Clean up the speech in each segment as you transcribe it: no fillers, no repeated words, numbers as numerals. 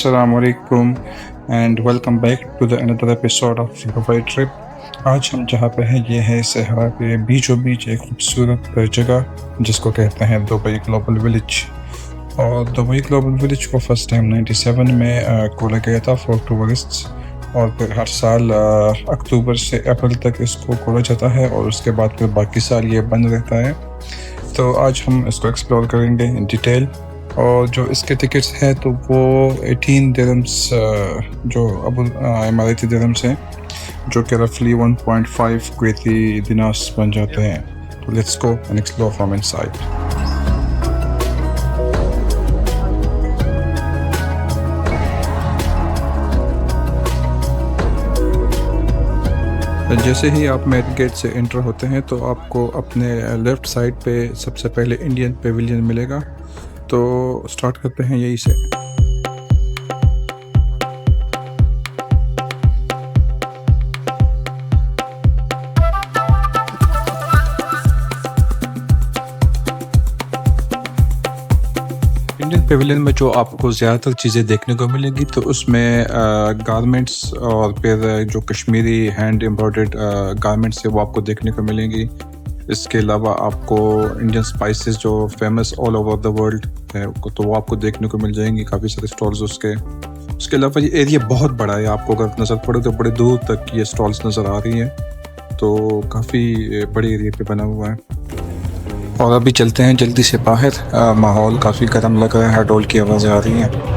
Assalamu alaikum and welcome back to the another episode of Dubai Trip। आज हम जहाँ पे हैं ये है सहरा के बीचों बीच एक खूबसूरत जगह जिसको कहते हैं दुबई ग्लोबल विलेज। और दुबई ग्लोबल विलेज को फर्स्ट टाइम 97 में खोला गया था फॉर टूरिस्ट्स, और फिर हर साल अक्टूबर से अप्रैल तक इसको खोला जाता है और उसके बाद फिर बाकी साल ये बंद रहता है। तो आज हम इसको एक्सप्लोर करेंगे इन डिटेल। और जो इसके टिकट्स हैं तो वो 18 दिरहम्स जो अब इमारती दिरहम्स हैं, जो कि रफली 1.5 कुवैती दिनार्स बन जाते हैं। तो let's go and explore from inside. जैसे ही आप मेन गेट से एंटर होते हैं तो आपको अपने लेफ़्ट साइड पे सबसे पहले इंडियन पेविलियन मिलेगा। तो स्टार्ट करते हैं यहीं से। इंडियन पेविलियन में जो आपको ज़्यादातर चीज़ें देखने को मिलेंगी तो उसमें गारमेंट्स और फिर जो कश्मीरी हैंड एम्ब्रॉयडर्ड गारमेंट्स है वो आपको देखने को मिलेंगी। इसके अलावा आपको इंडियन स्पाइसेस जो famous all over the world है तो वो आपको देखने को मिल जाएंगी, काफ़ी सारे स्टॉल्स उसके अलावा ये एरिया बहुत बड़ा है। आपको अगर नज़र पड़े तो बड़े दूर तक ये स्टॉल्स नज़र आ रही हैं, तो काफ़ी बड़े एरिया पे बना हुआ है। और अभी चलते हैं जल्दी से बाहर। माहौल काफ़ी गर्म लग रहा है, ढोल की आवाज़ें आ रही हैं।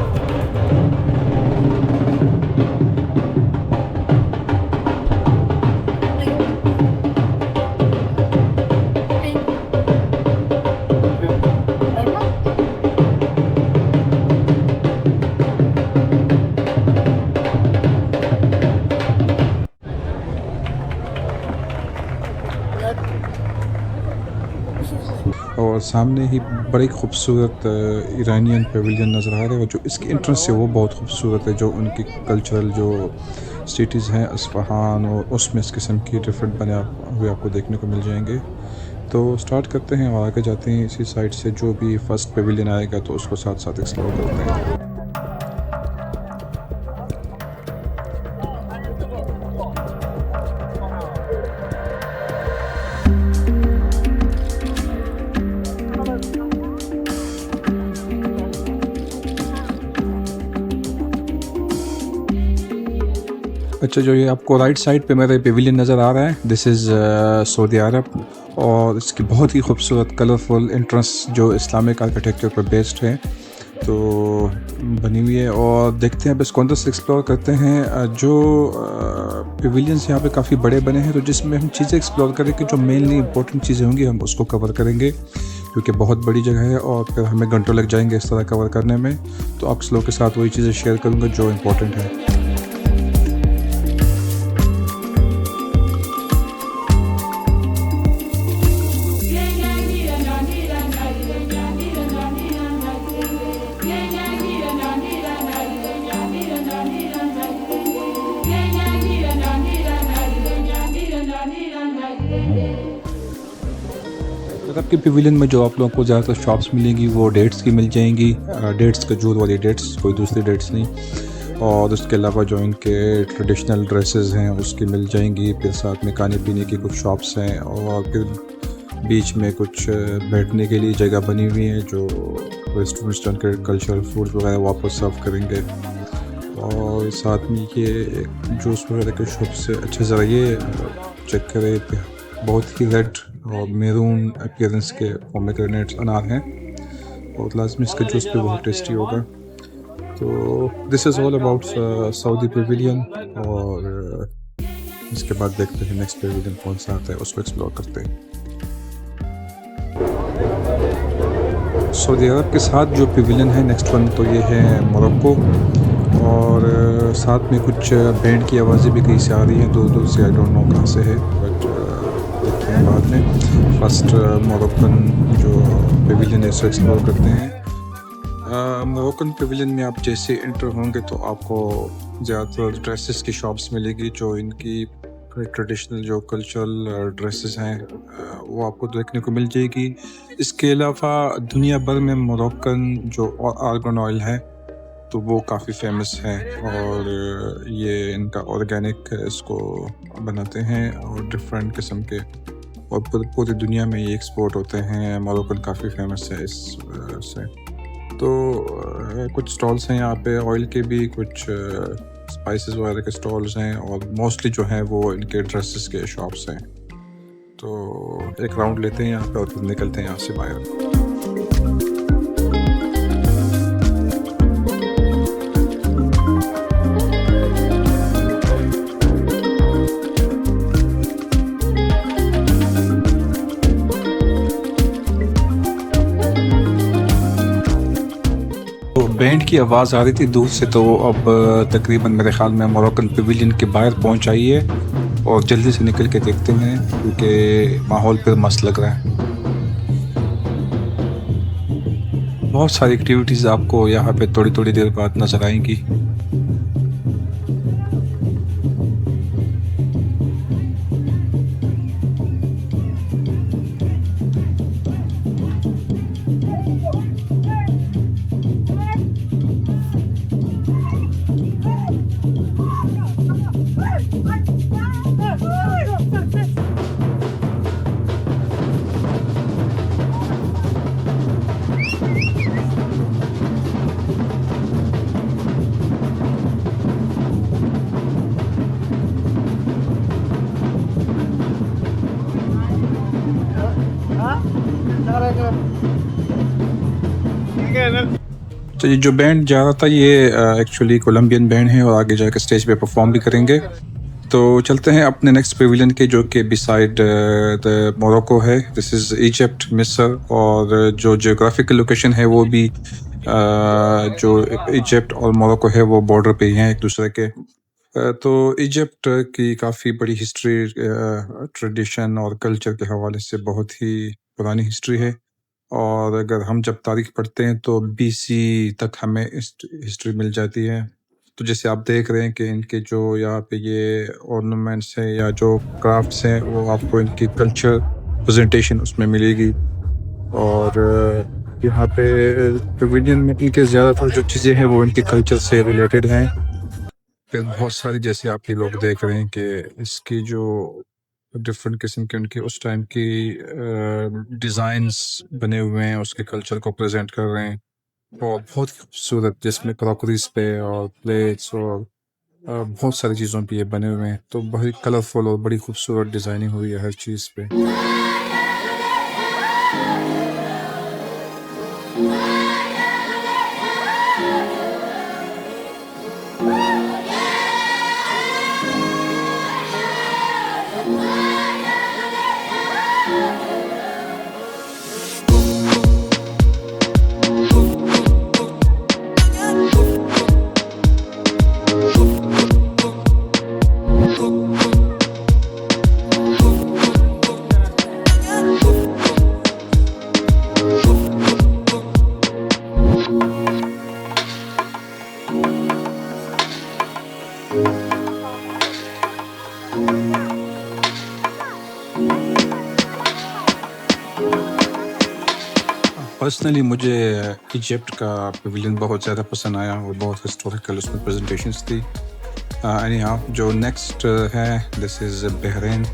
और सामने ही बड़ी खूबसूरत ईरानियन पेविलियन नज़र आ रहा है, और जो इसकी एंट्रेंस है वो बहुत खूबसूरत है। जो उनकी कल्चरल जो सिटीज़ हैं अस्फ़हान, और उसमें इस किस्म की डिफरेंट बने हुए आपको देखने को मिल जाएंगे। तो स्टार्ट करते हैं और आगे जाते हैं इसी साइड से। जो भी फर्स्ट पेविलियन आएगा तो उसको साथ साथ एक्सप्लोर करते हैं। अच्छा, जो ये आपको राइट साइड पे मेरा पेविलियन नज़र आ रहा है, दिस इज़ सऊदी अरब, और इसकी बहुत ही खूबसूरत कलरफुल एंट्रेंस जो इस्लामिक आर्किटेक्चर पर बेस्ड है तो बनी हुई है। और देखते हैं अब इसको अंदर से एक्सप्लोर करते हैं। जो पेविलियंस यहाँ पे काफ़ी बड़े बने हैं, तो जिसमें हम चीज़ें एक्सप्लोर करेंगे जो मेनली इंपॉर्टेंट चीज़ें होंगी हम उसको कवर करेंगे, क्योंकि बहुत बड़ी जगह है और फिर हमें घंटों लग जाएंगे इस तरह कवर करने में। तो आप लोगों के साथ वही चीज़ें शेयर करूँगा जो इम्पोर्टेंट है। अरब के पेविलियन में जो आप लोगों को ज़्यादातर शॉप्स मिलेंगी वो डेट्स की मिल जाएंगी। डेट्स खजूर वाली डेट्स, कोई दूसरी डेट्स नहीं। और उसके अलावा जो इनके ट्रेडिशनल ड्रेसेस हैं उसकी मिल जाएंगी। फिर साथ में खाने पीने की कुछ शॉप्स हैं, और फिर बीच में कुछ बैठने के लिए जगह बनी हुई है जो वेस्टर्न के कल्चरल फूड वगैरह वो आपको सर्व करेंगे। और साथ में ये जूस वगैरह के शॉप से अच्छा ज़रा ये चेक करें, बहुत ही रेड और मैरून अपीयरेंस के पोमेग्रेनेट्स अनार हैं, और लाजमी इसका जूस भी बहुत टेस्टी होगा। तो this is all about Saudi Pavilion. और इसके बाद देखते हैं नेक्स्ट पेविलियन कौन सा आता है, उसको एक्सप्लोर करते हैं। सऊदी अरब के साथ जो पेविलियन है नेक्स्ट वन तो ये है मोरक्को, और साथ में कुछ बैंड की आवाज़ें भी कहीं से आ रही हैं दूर दूर से, आई डोंट नो कहाँ से है, बट देखते हैं बाद में। फर्स्ट मोरक्कन जो पेविलियन है उसको एक्सप्लोर करते हैं। मोरक्कन पेविलियन में आप जैसे एंटर होंगे तो आपको ज़्यादातर ड्रेसेस की शॉप्स मिलेगी, जो इनकी ट्रेडिशनल जो कल्चरल ड्रेसेस हैं वो आपको देखने को मिल जाएगी। इसके अलावा दुनिया भर में मोरक्कन जो आर्गन ऑयल है तो वो काफ़ी फेमस है और ये इनका ऑर्गेनिक इसको बनाते हैं और डिफरेंट किस्म के और पूरी दुनिया में ये एक्सपोर्ट होते हैं। मोरक्को काफ़ी फेमस है इस से। तो कुछ स्टॉल्स हैं यहाँ पे ऑयल के भी, कुछ स्पाइसेस वगैरह के स्टॉल्स हैं और मोस्टली जो हैं वो इनके ड्रेसेस के शॉप्स हैं। तो एक राउंड लेते हैं यहाँ पे और फिर निकलते हैं यहाँ से बाहर। तो बैंड की आवाज़ आ रही थी दूर से, तो अब तकरीबन मेरे ख़्याल में मोरक्कन पवेलियन के बाहर पहुंच आई है और जल्दी से निकल के देखते हैं क्योंकि माहौल फिर मस्त लग रहा है। बहुत सारी एक्टिविटीज़ आपको यहाँ पे थोड़ी थोड़ी देर बाद नज़र आएंगी। तो ये जो बैंड जा रहा था ये एक्चुअली कोलंबियन बैंड है और आगे जाकर स्टेज पे परफॉर्म भी करेंगे। तो चलते हैं अपने नेक्स्ट पेविलियन के, जो कि बिसाइड द मोरक्को है। दिस इज़ इजिप्ट, मिस्र, और जो जियोग्राफिकल लोकेशन है वो भी जो इजिप्ट और मोरक्को है वो बॉर्डर पे ही हैं एक दूसरे के। तो इजिप्ट की काफ़ी बड़ी हिस्ट्री, ट्रेडिशन और कल्चर के हवाले से बहुत ही पुरानी हिस्ट्री है और अगर हम जब तारीख पढ़ते हैं तो बीसी तक हमें हिस्ट्री मिल जाती है। तो जैसे आप देख रहे हैं कि इनके जो यहाँ पे ये ऑर्नामेंट्स हैं या जो क्राफ्ट्स हैं वो आपको इनकी कल्चर प्रेजेंटेशन उसमें मिलेगी। और यहाँ पे पवेलियन में इनके ज़्यादातर जो चीज़ें हैं वो इनके कल्चर से रिलेटेड हैं। फिर बहुत सारी, जैसे आप ये लोग देख रहे हैं कि इसकी जो डिफरेंट किस्म के उनके उस टाइम की डिज़ाइंस बने हुए हैं, उसके कल्चर को प्रेजेंट कर रहे हैं और बहुत खूबसूरत, जिसमें क्रॉकरीज पे और प्लेट्स और बहुत सारी चीज़ों पे ये बने हुए हैं। तो बहुत कलरफुल और बड़ी खूबसूरत डिज़ाइनिंग हुई है हर चीज़ पे। पर्सनली मुझे इजिप्ट का पवेलियन बहुत ज़्यादा पसंद आया और बहुत हिस्टोरिकल उसमें प्रेजेंटेशंस थी। एनी हाउ, जो नेक्स्ट है दिस इज़ बहरीन,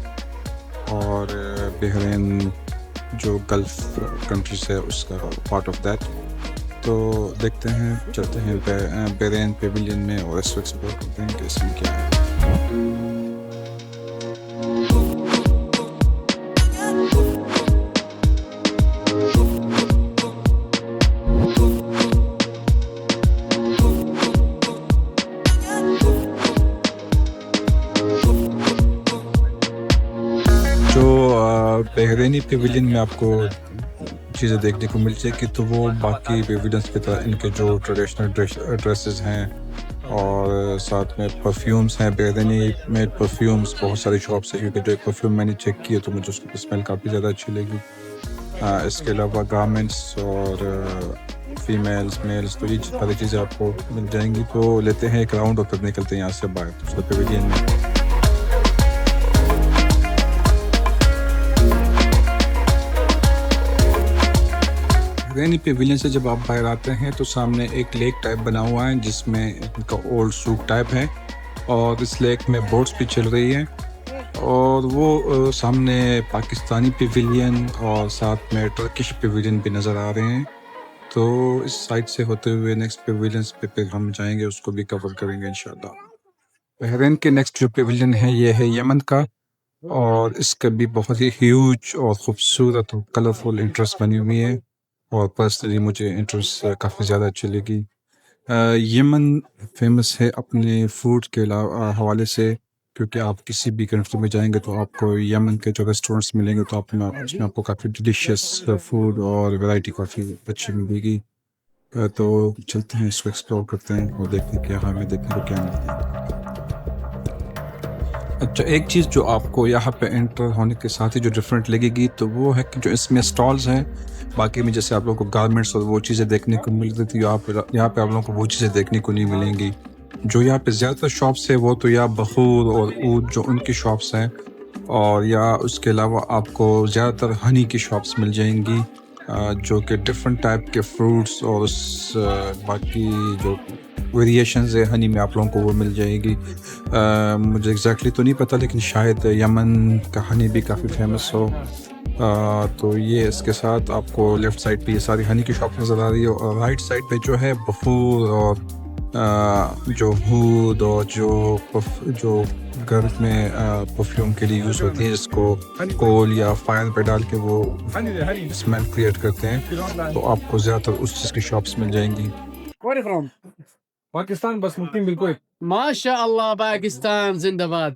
और बहरीन जो गल्फ कंट्रीज है उसका पार्ट ऑफ दैट। तो देखते हैं, चलते हैं बहरीन पवेलियन में और इसको एक्सप्लोर करते हैं कि इसमें क्या है। जो बहरीनी पवेलियन में आपको चीज़ें देखने को मिल जाएगी तो वो बाकी पवेलियंस की तरह इनके जो ट्रेडिशनल ड्रेसेस हैं और साथ में परफ्यूम्स हैं, बहरीनी मेड परफ्यूम्स, बहुत सारी शॉप्स हैं क्योंकि जो एक परफ्यूम मैंने चेक किया तो मुझे उसकी स्मेल काफ़ी ज़्यादा अच्छी लगी। इसके अलावा गारमेंट्स और फीमेल्स, मेल्स, तो ये सारी चीज़ें आपको मिल जाएंगी। तो लेते हैं एक राउंड और फिर निकलते हैं यहाँ से बाहर दूसरे पवेलियन में। बहरैनी पेविलियन से जब आप बाहर आते हैं तो सामने एक लेक टाइप बना हुआ है जिसमें इनका ओल्ड सूक टाइप है और इस लेक में बोट्स भी चल रही हैं और वो सामने पाकिस्तानी पेविलियन और साथ में टर्किश पेविलियन भी नज़र आ रहे हैं। तो इस साइड से होते हुए नेक्स्ट पेविलियन पे फिर हम जाएंगे, उसको भी कवर करेंगे इंशाल्लाह। बहरीन के नेक्स्ट जो पेविलियन है ये है यमन का और इसका भी बहुत ही ह्यूज और ख़ूबसूरत और कलरफुल इंटरेस्ट बनी हुई है और पर्सनली मुझे इंटरेस्ट काफ़ी ज़्यादा अच्छी लगी। यमन फेमस है अपने फूड के हवाले से, क्योंकि आप किसी भी कंट्री में जाएंगे तो आपको यमन के जो रेस्टोरेंट्स मिलेंगे तो उसमें आपको काफ़ी डिलीशियस फूड और वैरायटी काफ़ी अच्छी मिलेगी। तो चलते हैं, इसको एक्सप्लोर करते हैं और देखते हैं क्या हमें देखने को क्या मिलता है। अच्छा, एक चीज़ जो आपको यहाँ पे एंटर होने के साथ ही जो डिफरेंट लगेगी तो वो है कि जो इसमें स्टॉल्स हैं, बाकी में जैसे आप लोगों को गारमेंट्स और वो चीज़ें देखने को मिल रही थी, यहाँ पे आप लोगों को वो चीज़ें देखने को नहीं मिलेंगी। जो यहाँ पे ज़्यादातर शॉप्स है वो तो या बखूर और ऊद जो उनकी शॉप्स हैं, और या उसके अलावा आपको ज़्यादातर हनी की शॉप्स मिल जाएंगी जो कि डिफरेंट टाइप के फ्रूट्स और बाकी जो वेरिएशंस है हनी में आप लोगों को वो मिल जाएगी। मुझे एग्जैक्टली तो नहीं पता, लेकिन शायद यमन का हनी भी काफ़ी फेमस हो। तो ये इसके साथ आपको लेफ़्ट साइड पे ये सारी हनी की शॉप नज़र आ रही है और राइट साइड पे जो है बफूर और जो हूद और जो घर में परफ्यूम के लिए यूज़ होती है, जिसको कोल या फायर पे डाल के वो स्मेल क्रिएट करते हैं, तो आपको ज़्यादातर उस चीज़ की शॉप्स मिल जाएंगी। पाकिस्तान बस मुकीम बिल्कुल माशाअल्लाह पाकिस्तान जिंदाबाद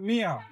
100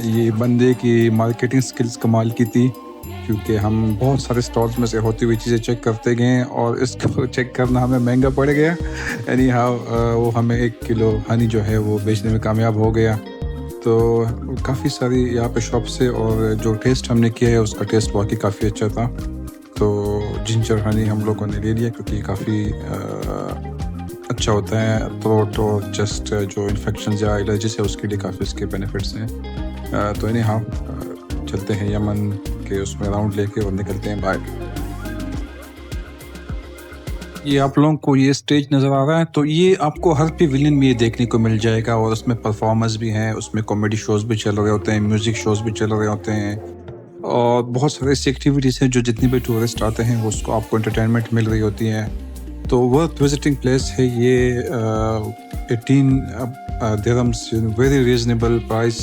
ये बंदे की मार्केटिंग स्किल्स कमाल की थी, क्योंकि हम बहुत सारे स्टॉल्स में से होती हुई चीज़ें चेक करते गए और इसको चेक करना हमें महंगा पड़ गया। यानी वो हमें 1 किलो हनी जो है वो बेचने में कामयाब हो गया। तो काफ़ी सारी यहाँ पे शॉप्स है और जो टेस्ट हमने किया है उसका टेस्ट वाकई काफ़ी अच्छा था। तो जिंजर हनी हम लोगों ने ले लिया क्योंकि काफ़ी अच्छा होता है थ्रोट और चेस्ट जो इन्फेक्शन या एलर्जीज है उसके लिए काफ़ी इसके बेनिफिट्स हैं। तो इन्हें हम चलते हैं यमन के उसमें राउंड लेके और निकलते हैं बाहर। ये आप लोगों को ये स्टेज नज़र आ रहा है, तो ये आपको हर पेविलियन में ये देखने को मिल जाएगा और उसमें परफॉर्मर्स भी हैं, उसमें कॉमेडी शोज़ भी चल रहे होते हैं, म्यूज़िक शोज़ भी चल रहे होते हैं और बहुत सारी ऐसी एक्टिविटीज़ हैं जो जितने भी टूरिस्ट आते हैं उसको आपको एंटरटेनमेंट मिल रही होती है। तो वर्थ विजिटिंग प्लेस है ये। 18 दिरहम्स, वेरी रीज़नेबल प्राइस।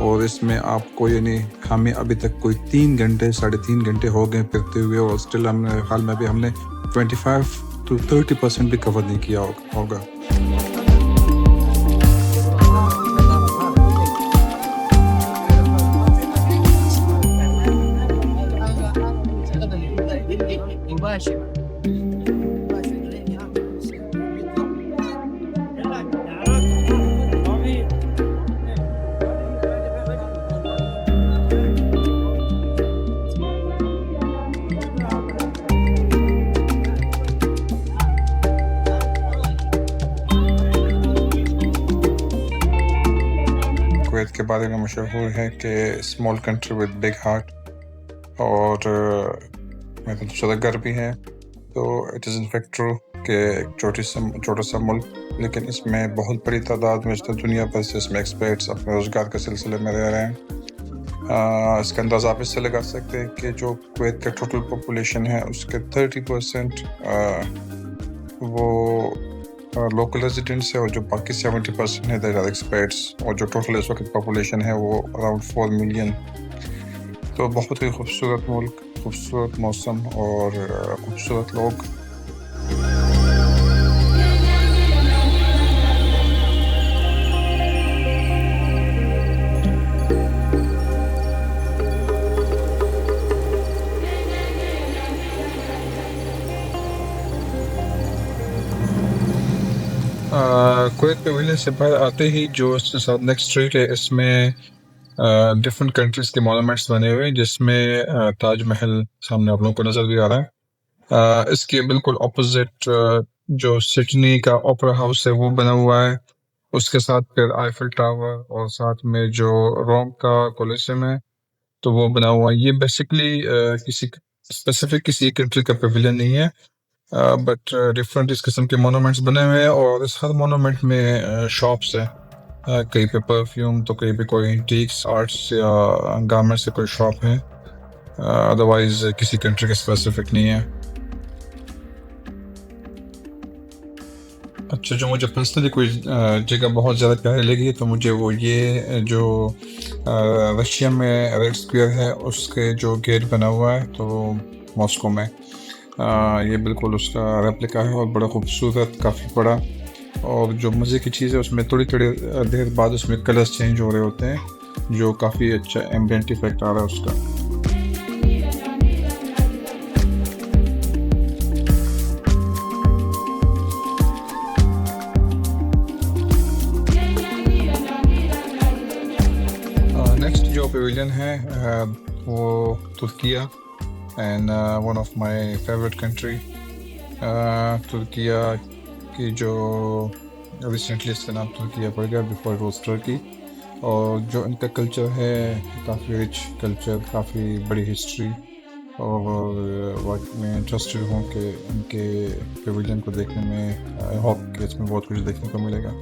और इसमें आपको यानी हमें अभी तक कोई 3 घंटे 3.5 घंटे हो गए फिरते हुए और स्टिल हमने हाल में अभी हमने 25 to 30% भी कवर नहीं किया होगा। के बारे में मशहूर है कि small country with big heart, और मतलब छोटा घर भी है। तो it is in fact true कि एक छोटा सा मुल्क, लेकिन इसमें बहुत बड़ी तादाद में दुनिया भर से इसमें एक्सपर्ट्स अपने रोज़गार के सिलसिले में रह रहे हैं। इसका अंदाज़ा आप इससे लगा सकते हैं कि जो कुवैत का टोटल पॉपुलेशन है उसके 30% वो लोकल रेजिडेंट्स है, और जो बाकी 70% है दैट आर एक्सपर्ट्स, और जो टोटल इस वक्त पॉपुलेशन है वो अराउंड 4 मिलियन। तो बहुत ही खूबसूरत मुल्क, खूबसूरत मौसम और खूबसूरत लोग। कुवैत पेविलियन से बाहर आते ही जो इसके साथ नेक्स्ट स्ट्रीट है, इसमें डिफरेंट कंट्रीज़ के मोनूमेंट्स बने हुए हैं, जिसमें ताजमहल सामने आप लोगों को नज़र भी आ रहा है। इसके बिल्कुल ऑपोजिट जो सिडनी का ओपेरा हाउस है वो बना हुआ है, उसके साथ फिर आईफिल टावर, और साथ में जो रोम का कोलिसियम है तो वो बना हुआ है। ये बेसिकली किसी स्पेसिफिक किसी कंट्री का पेविलियन नहीं है, बट डिफरेंट इस किस्म के मोनूमेंट्स बने हुए हैं, और इस हर मोनूमेंट में शॉप्स है, कहीं पे परफ्यूम, तो कहीं पे कोई एंटीक्स आर्ट्स या गारमेंट्स से कोई शॉप है, अदरवाइज किसी कंट्री का स्पेसिफिक नहीं है। अच्छा, जो मुझे पर्सनली कोई जगह बहुत ज़्यादा प्यारी लगी तो मुझे वो ये जो रशिया में रेड स्क्वायर है उसके जो गेट बना हुआ है तो मॉस्को में, ये बिल्कुल उसका रेप्लिका है और बड़ा खूबसूरत, काफ़ी बड़ा। और जो मज़े की चीज़ है उसमें थोड़ी देर बाद उसमें कलर्स चेंज हो रहे होते हैं, जो काफ़ी अच्छा एम्बिएंट इफेक्ट आ रहा है उसका। नेक्स्ट जो पेविलियन है वो Türkiye, and one of my favourite country. Türkiye की जो रिसेंटली इसका नाम तुर्किया पड़ गया, बिफोर इट वाज टर्की, और जो इनका कल्चर है काफ़ी रिच कल्चर, काफ़ी बड़ी हिस्ट्री, और वाकई में इंटरेस्टेड हूँ कि इनके पेविलियन को देखने में। आई होप कि इसमें बहुत कुछ देखने को मिलेगा।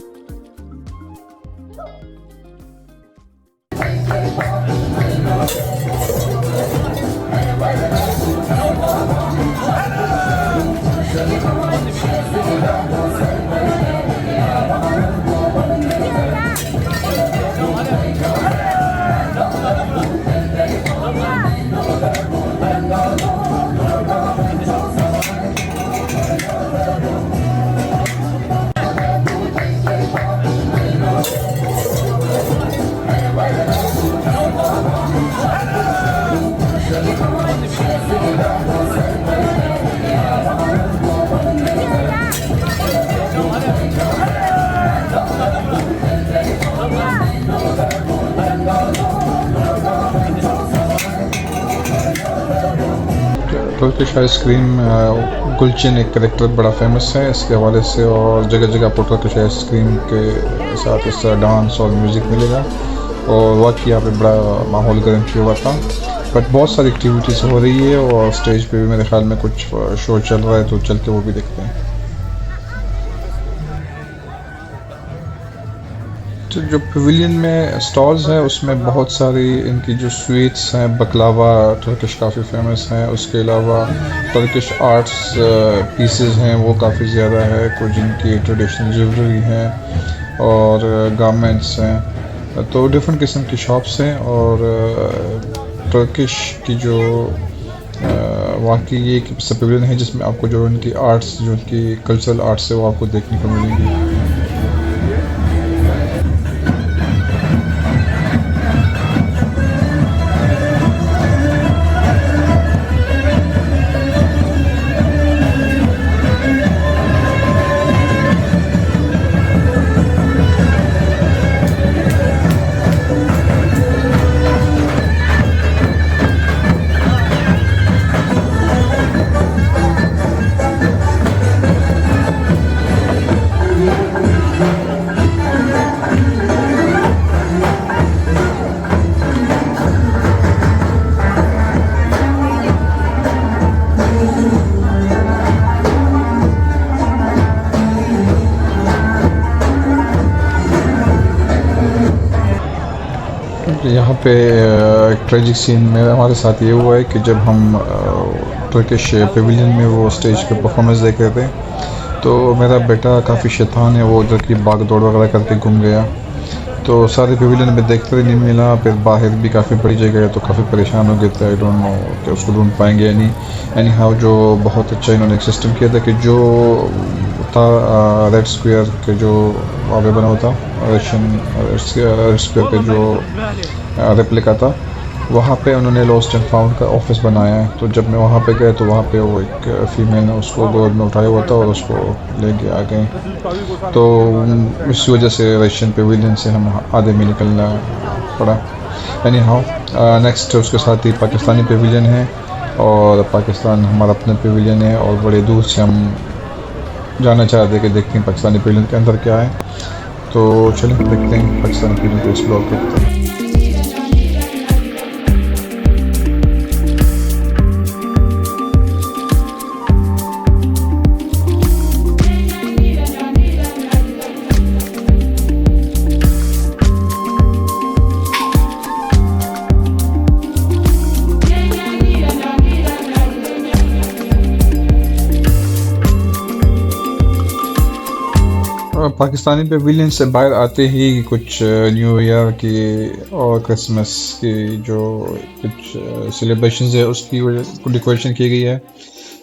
टर्किश आइसक्रीम गुलचिन एक करेक्टर बड़ा फेमस है इसके हवाले से, और जगह जगह आपको टर्किश आइसक्रीम के साथ इस तरह डांस और म्यूज़िक मिलेगा, और वाकई यहाँ पे बड़ा माहौल गर्म किया हुआ था। बट बहुत सारी एक्टिविटीज़ हो रही है, और स्टेज पे भी मेरे ख्याल में कुछ शो चल रहा है, तो चल के वो भी देखते हैं। तो जो पवेलियन में स्टॉल्स हैं उसमें बहुत सारी इनकी जो स्वीट्स हैं, बकलावा टर्किश काफ़ी फेमस हैं, उसके अलावा टर्किश आर्ट्स पीसेस हैं वो काफ़ी ज़्यादा है, कुछ इनकी ट्रेडिशनल ज्वेलरी हैं और गारमेंट्स हैं, तो डिफरेंट किस्म की शॉप्स हैं। और टर्किश की जो वाकई ये एक पवेलियन है जिसमें आपको जो इनकी आर्ट्स, जो इनकी कल्चरल आर्ट्स है वो आपको देखने को मिलेंगी। यहाँ पे एक ट्रेजिक सीन में हमारे साथ ये हुआ है कि जब हम टर्किश पेविलियन में वो स्टेज पे परफॉर्मेंस देख रहे थे, तो मेरा बेटा काफ़ी शैतान है, वो उधर की भाग दौड़ वगैरह करके घूम गया, तो सारे पेविलियन में देखते ही नहीं मिला। फिर बाहर भी काफ़ी बड़ी जगह है, तो काफ़ी परेशान हो गए थे। आई डोंट नो कि उसको ढूंढ पाएंगे या नहीं। एनी हाउ जो बहुत अच्छा इन्होंने एक सिस्टम किया था कि जो था रेड स्क्वायर के जो वहाँ पे बना हुआ था, रशियन रेड स्क्वायर के जो रेप्लिका था, वहाँ पे उन्होंने लॉस्ट एंड फाउंड का ऑफिस बनाया है। तो जब मैं वहाँ पे गए तो वहाँ पे वो एक फ़ीमेल ने उसको गोद में उठाया हुआ था और उसको लेके आ गए। तो इस वजह से रशियन पेविलियन से हम आधे में निकलना पड़ा। एनी हाउ नेक्स्ट उसके साथ ही पाकिस्तानी पेविलियन है, और पाकिस्तान हमारा अपना पेविलियन है, और बड़े दूर से हम जाना चाहते कि देखते हैं पाकिस्तानी पेविलियन के अंदर क्या है। तो चलिए देखते हैं, पाकिस्तानी पेविलियन को एक्सप्लोर करते हैं। पाकिस्तानी पेविलियन से बाहर आते ही कुछ न्यू ईयर की और क्रिसमस की जो कुछ सेलिब्रेशंस है उसकी डेकोरेशन की गई है।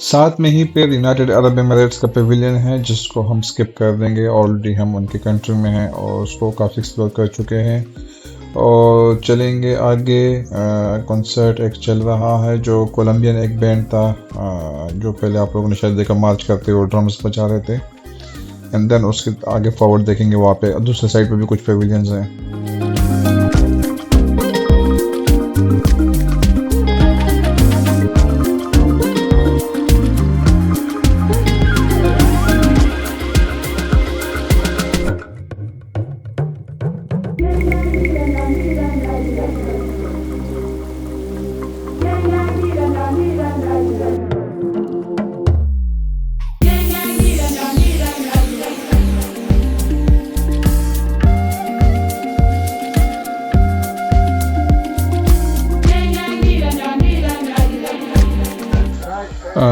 साथ में ही फिर यूनाइटेड अरब एमिरेट्स का पेविलियन है जिसको हम स्किप कर देंगे, ऑलरेडी हम उनके कंट्री में हैं और उसको काफ़ी एक्सप्लोर कर चुके हैं। और चलेंगे आगे। कॉन्सर्ट एक चल रहा है जो कोलंबियन एक बैंड था, जो पहले आप लोगों ने शायद देखा मार्च करते हुए ड्रम्स बजा रहे थे। एंड देन उसके आगे फॉरवर्ड देखेंगे, वहाँ पे दूसरे साइड पे भी कुछ पेविलियंस हैं।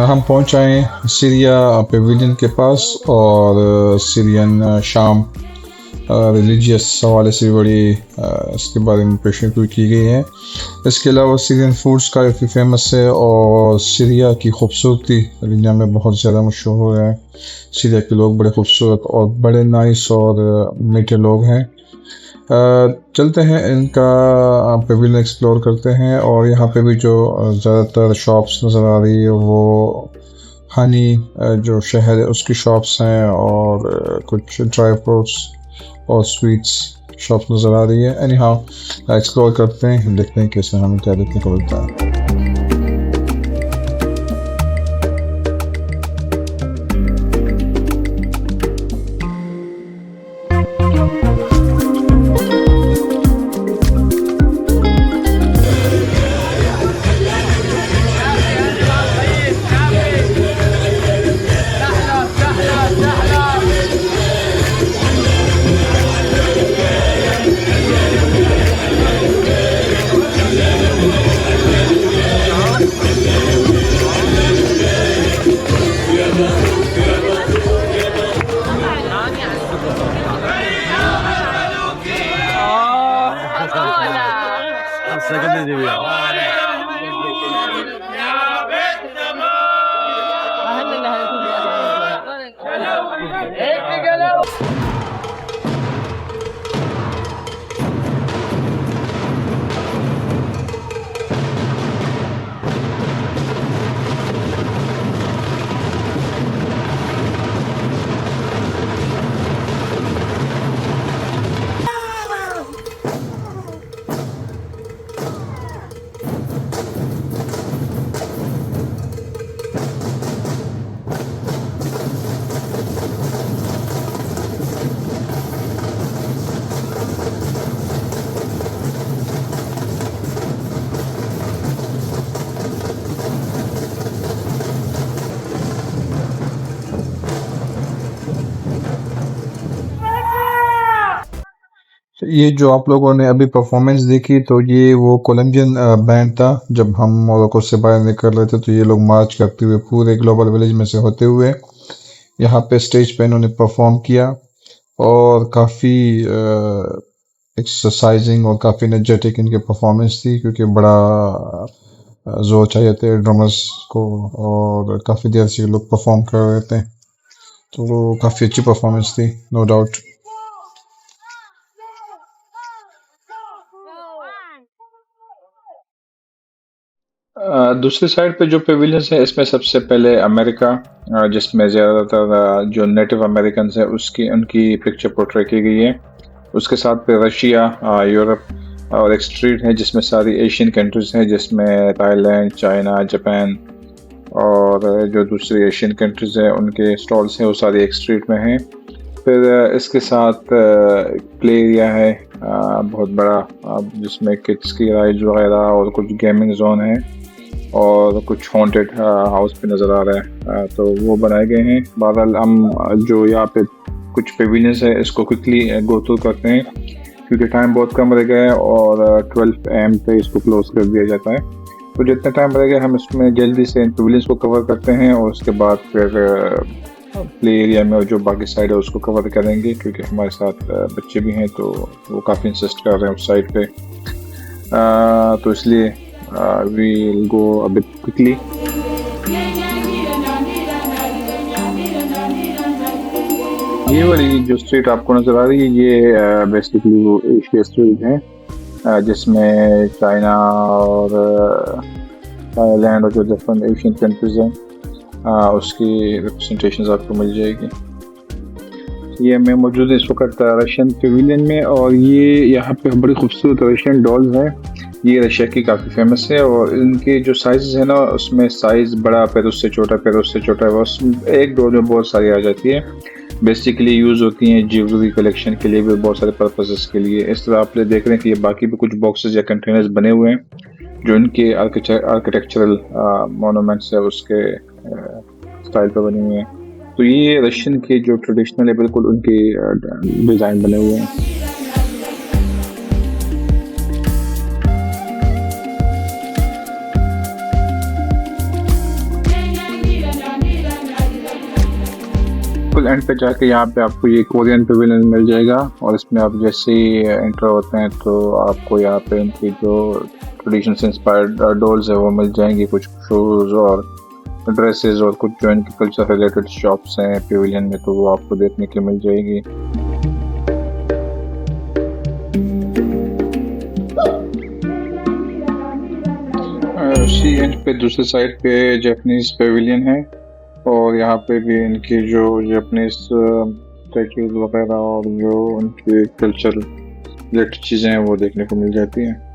हम पहुंच आए सीरिया पेविलियन के पास, और सीरियन शाम रिलीजियस हवाले से बड़ी इसके बारे में पेशेंट की गई है। इसके अलावा सीरियन फूड्स काफ़ी फेमस है, और सीरिया की खूबसूरती दुनिया में बहुत ज़्यादा मशहूर है। सीरिया के लोग बड़े खूबसूरत और बड़े नाइस और मीठे लोग हैं। चलते हैं इनका पेविलियन एक्सप्लोर करते हैं। और यहाँ पे भी जो ज़्यादातर शॉप्स नज़र आ रही है वो हनी जो शहर है उसकी शॉप्स हैं, और कुछ ड्राई फ्रूट्स और स्वीट्स शॉप्स नज़र आ रही है। एनी हाउ एक्सप्लोर करते हैं, देखते हैं कैसे हमें क्या देखने को मिलता है। ये जो आप लोगों ने अभी परफॉर्मेंस देखी तो ये वो कोलंबियन बैंड था। जब हम मोरक्को से बाहर निकल रहे थे तो ये लोग मार्च करते हुए पूरे ग्लोबल विलेज में से होते हुए यहाँ पे स्टेज पे इन्होंने परफॉर्म किया और काफ़ी एक्सरसाइजिंग और काफ़ी एनर्जेटिक इनकी परफॉर्मेंस थी, क्योंकि बड़ा जोर चाहिए थे ड्रमर्स को और काफ़ी देर से ये लोग परफॉर्म कर रहे थे, तो वो काफ़ी अच्छी परफॉर्मेंस थी, नो डाउट। दूसरी साइड पे जो पेविलियंस है इसमें सबसे पहले अमेरिका, जिसमें ज़्यादातर जो नेटिव अमेरिकन है उसकी उनकी पिक्चर पोर्ट्रे की गई है। उसके साथ पे रशिया, यूरोप और एक स्ट्रीट है जिसमें सारी एशियन कंट्रीज़ हैं, जिसमें थाईलैंड, चाइना, जापान और जो दूसरी एशियन कंट्रीज़ हैं उनके स्टॉल्स हैं वो सारी एक स्ट्रीट में हैं। फिर इसके साथ प्ले एरिया है बहुत बड़ा, जिसमें किड्स की राइड्स वगैरह और कुछ गेमिंग जोन है और कुछ हॉन्टेड हाउस भी नज़र आ रहा है, तो वो बनाए गए हैं। बहरहाल हम जो यहाँ पे कुछ पेविलियंस है इसको क्विकली गो थ्रू करते हैं, क्योंकि टाइम बहुत कम रह गया है और 12 AM पे इसको क्लोज कर दिया जाता है। तो जितना टाइम रहेगा हम इसमें जल्दी से इन पेविलियंस को कवर करते हैं और उसके बाद फिर प्ले एरिया में जो बाकी साइड है उसको कवर करेंगे, क्योंकि हमारे साथ बच्चे भी हैं तो वो काफ़ी इंसिस्ट कर रहे हैं उस साइड पे, तो इसलिए we'll go a bit quickly. ये वाली जो स्ट्रीट आपको नज़र आ रही है ये बेसिकली वो एशिया स्ट्रीट है, जिसमें चाइना और थाईलैंड और जो डिफरेंट एशियन कंट्रीज़ हैं उसकी रिप्रेजेंटेशन आपको मिल जाएगी। ये मैं मौजूद इस वक्त रशियन पेविलियन में, और ये यहाँ पे बड़ी खूबसूरत रशियन डॉल्स हैं। ये रशिया की काफ़ी फेमस है और इनके जो साइज़ है ना उसमें साइज़ बड़ा, फिर उससे छोटा, फिर उससे छोटा, बस एक डॉल में बहुत सारी आ जाती है। बेसिकली यूज़ होती हैं ज्वेलरी कलेक्शन के लिए भी, बहुत सारे पर्पसेस के लिए। इस तरह आप देख रहे हैं कि ये बाकी भी कुछ बॉक्सेस या कंटेनर्स बने हुए हैं जो इनके आर्किटेक्चरल मोनूमेंट्स है उसके स्टाइल पर बने हुए हैं। तो ये रशियन के जो ट्रेडिशनल है बिल्कुल उनके डिज़ाइन बने हुए हैं। एंड पे जाके यहाँ पे आपको ये कोरियन पेविलियन मिल जाएगा और इसमें आप जैसे ही एंटर होते हैं तो आपको यहाँ पे इनकी जो ट्रेडिशन से इंस्पायर्ड डॉल्स है वो मिल जाएंगी, कुछ शूज़ और ड्रेसेस और कुछ जो इनके कल्चर रिलेटेड शॉप्स हैं पेविलियन में, तो वो आपको देखने के मिल जाएगी। उसी एंड पे दूसरी साइड पे जापानीज पेविलियन है और यहाँ पे भी इनकी जो जापानीज स्टैचूज वगैरह और जो उनकी कल्चर रिलेटेड चीज़ें हैं वो देखने को मिल जाती हैं।